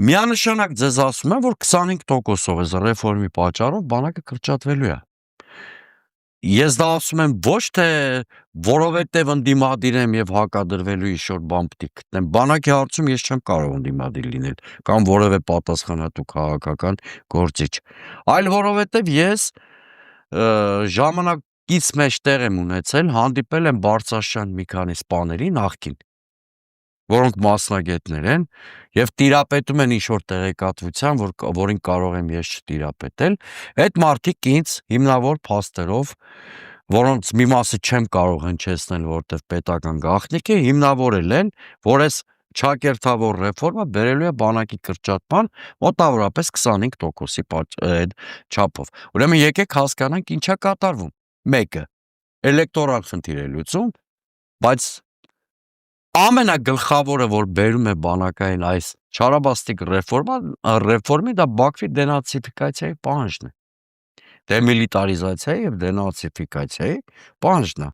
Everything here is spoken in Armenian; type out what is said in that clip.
Միանշանակ ձեզ ասում եմ, որ 25%-ով այս ռեֆորմի պատճառով բանակը կրճատվելու է։ Ես դա ասում եմ ոչ թե որովհետև ընդդիմադիր եմ եւ հակադրվելու ինչ-որ բան պիտի գտնեմ։ Բանակի հարցում ես չեմ կարող ընդդիմադիր լինել կամ որևէ պատասխանատու քաղաքական գործիչ, այլ որովհետև ես ժամանակից մեջ տեղ եմ ունեցել, հանդիպել եմ Բարձրաշյան մի քանի սպաների նախկին, որոնք մասնագետներ են եւ տիրապետում են ինչ-որ տեղեկատվության, որին կարող եմ ես չտիրապետել, այդ մարդիկ ինձ հիմնավոր փաստերով, որոնց մի մասը չեմ կարող հնչեցնել, որտեղ պետական գաղտնիք է, հիմնավորել են, որ այս չակերտավոր ռեֆորմը բերելու է բանակի կրճատման մոտավորապես 25%-ի չափով։ Ուրեմն եկեք հասկանանք ինչա կատարվում։ Մեկը էլեկտորալ խնդիր է լուծում, բայց ամենագլխավորը, որ բերում է բանակային այս չարաբաստիկ ռեֆորմի դա Բաքվի դենացիֆիկացիայի պահանջն է, դեմիլիտարիզացիայի եւ դենացիֆիկացիայի պահանջն է,